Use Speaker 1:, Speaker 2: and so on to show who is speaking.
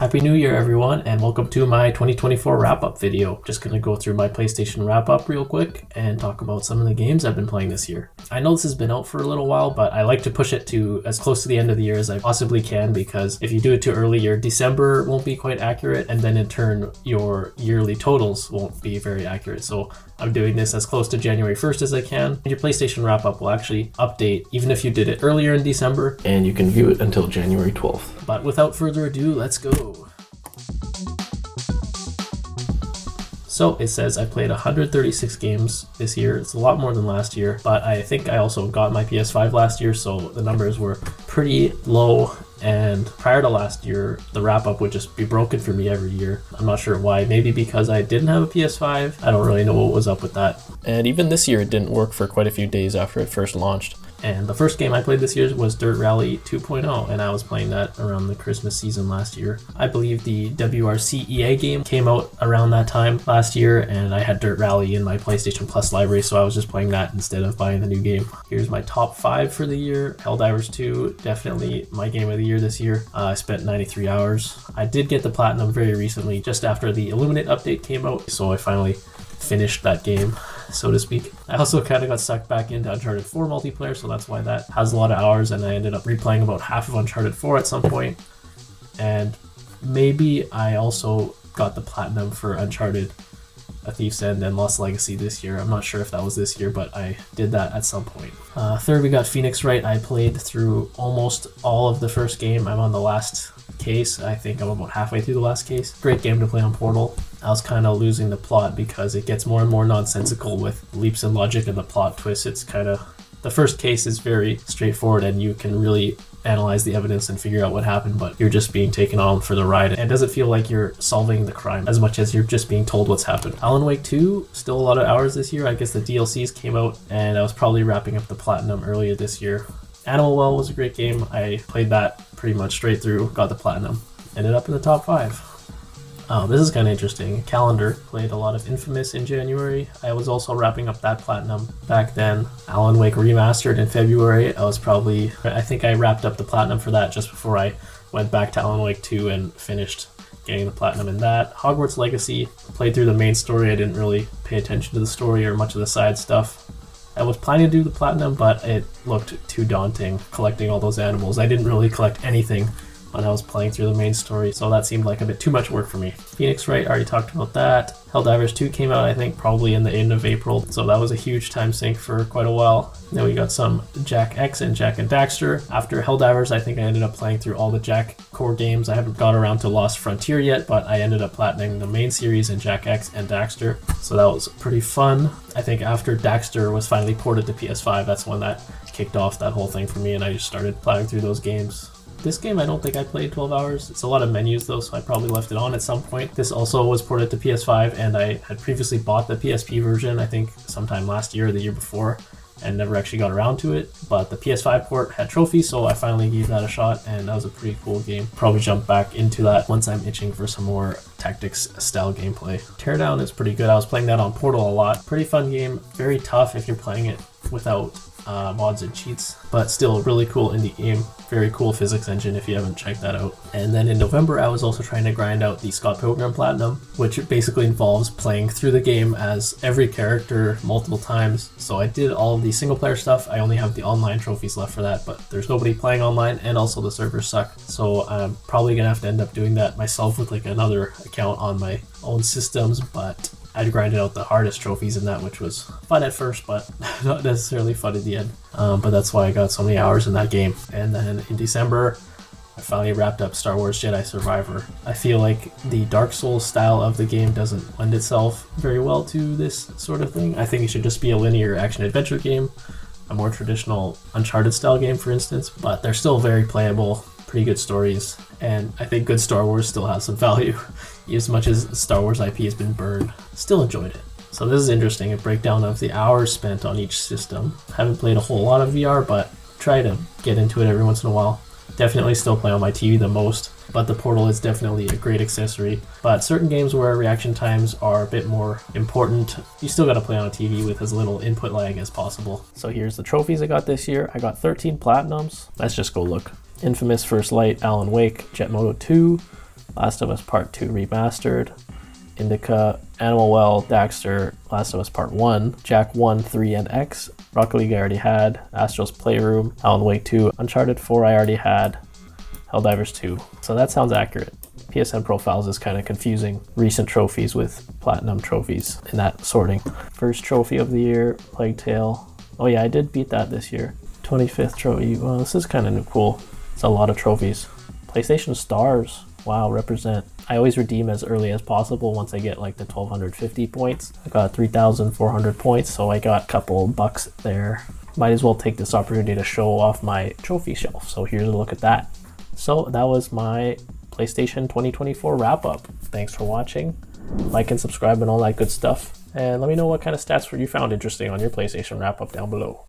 Speaker 1: Happy New Year, everyone, and welcome to my 2024 wrap-up video. Just going to go through my PlayStation wrap-up real quick and talk about some of the games I've been playing this year. I know this has been out for a little while, but I like to push it to as close to the end of the year as I possibly can, because if you do it too early, your December won't be quite accurate, and then in turn, your yearly totals won't be very accurate. So I'm doing this as close to January 1st as I can. Your PlayStation wrap-up will actually update even if you did it earlier in December, and you can view it until January 12th. But without further ado, let's go. So it says I played 136 games this year. It's a lot more than last year, but I think I also got my PS5 last year, so the numbers were pretty low. And prior to last year, the wrap-up would just be broken for me every year. I'm not sure why. Maybe because I didn't have a PS5. I don't really know what was up with that. And even this year, it didn't work for quite a few days after it first launched. And the first game I played this year was Dirt Rally 2.0, and I was playing that around the Christmas season last year. I believe the WRC game came out around that time last year, and I had Dirt Rally in my PlayStation Plus library, so I was just playing that instead of buying the new game. Here's my top 5 for the year. Helldivers 2, definitely my game of the year this year. I spent 93 hours. I did get the Platinum very recently, just after the Illuminate update came out, so I finally finished that game, so to speak. I also kind of got sucked back into Uncharted 4 multiplayer, so that's why that has a lot of hours, and I ended up replaying about half of Uncharted 4 at some point. And maybe I also got the Platinum for Uncharted, A Thief's End, and Lost Legacy this year. I'm not sure if that was this year, but I did that at some point. Third, we got Phoenix Wright. I played through almost all of the first game. I'm on the last case. I think I'm about halfway through the last case. Great game to play on Portal. I was kind of losing the plot because it gets more and more nonsensical with leaps in logic and the plot twists. It's kind of, the first case is very straightforward and you can really analyze the evidence and figure out what happened, but you're just being taken on for the ride. And it doesn't feel like you're solving the crime as much as you're just being told what's happened. Alan Wake 2, still a lot of hours this year. I guess the DLCs came out and I was probably wrapping up the Platinum earlier this year. Animal Well was a great game. I played that pretty much straight through, got the Platinum. Ended up in the top 5. This is kind of interesting. Calendar played a lot of Infamous in January. I was also wrapping up that Platinum back then. Alan Wake Remastered in February. I think I wrapped up the Platinum for that just before I went back to Alan Wake 2 and finished getting the Platinum in that. Hogwarts Legacy, played through the main story. I didn't really pay attention to the story or much of the side stuff. I was planning to do the Platinum, but it looked too daunting collecting all those animals. I didn't really collect anything when I was playing through the main story, so that seemed like a bit too much work for me. Phoenix Wright, already talked about that. Helldivers 2 came out, I think, probably in the end of April, so that was a huge time sink for quite a while. Then we got some Jak X and Jak and Daxter. After Helldivers, I think I ended up playing through all the Jak core games. I haven't got around to Lost Frontier yet, but I ended up platinuming the main series in Jak X and Daxter, so that was pretty fun. I think after Daxter was finally ported to PS5, that's when that kicked off that whole thing for me, and I just started plowing through those games. This game, I don't think I played 12 hours. It's a lot of menus though, so I probably left it on at some point. This also was ported to PS5, and I had previously bought the PSP version, I think sometime last year or the year before, and never actually got around to it. But the PS5 port had trophies, so I finally gave that a shot, and that was a pretty cool game. Probably jump back into that once I'm itching for some more tactics style gameplay. Teardown is pretty good. I was playing that on Portal a lot. Pretty fun game, very tough if you're playing it without mods and cheats, but still a really cool indie game. Very cool physics engine if you haven't checked that out. And then in November, I was also trying to grind out the Scott Pilgrim Platinum, which basically involves playing through the game as every character multiple times. So I did all of the single player stuff. I only have the online trophies left for that, but there's nobody playing online, and also the servers suck. So I'm probably gonna have to end up doing that myself with like another account on my own systems, but I'd grinded out the hardest trophies in that, which was fun at first, but not necessarily fun at the end. But that's why I got so many hours in that game. And then in December, I finally wrapped up Star Wars Jedi Survivor. I feel like the Dark Souls style of the game doesn't lend itself very well to this sort of thing. I think it should just be a linear action-adventure game, a more traditional Uncharted style game, for instance, but they're still very playable, pretty good stories, and I think good Star Wars still has some value. As much as Star Wars IP has been burned, still enjoyed it. So this is interesting, a breakdown of the hours spent on each system. Haven't played a whole lot of VR, but try to get into it every once in a while. Definitely still play on my TV the most, but the Portal is definitely a great accessory. But certain games where reaction times are a bit more important, you still gotta play on a TV with as little input lag as possible. So here's the trophies I got this year. I got 13 Platinums. Let's just go look. Infamous, First Light, Alan Wake, Jet Moto 2, Last of Us Part 2 Remastered, Indica, Animal Well, Daxter, Last of Us Part 1, Jak 1, 3, and X, Rocket League I already had, Astro's Playroom, Alan Wake 2, Uncharted 4 I already had, Helldivers 2. So that sounds accurate. PSN profiles is kind of confusing recent trophies with platinum trophies in that sorting. First trophy of the year, Plague Tale. Oh yeah, I did beat that this year. 25th trophy. Well, this is kind of cool. It's a lot of trophies. PlayStation Stars. Wow, represent. I always redeem as early as possible once I get like the 1250 points. I got 3,400 points, so I got a couple bucks there. Might as well take this opportunity to show off my trophy shelf. So here's a look at that. So that was my PlayStation 2024 wrap up. Thanks for watching. Like and subscribe and all that good stuff. And let me know what kind of stats you found interesting on your PlayStation wrap up down below.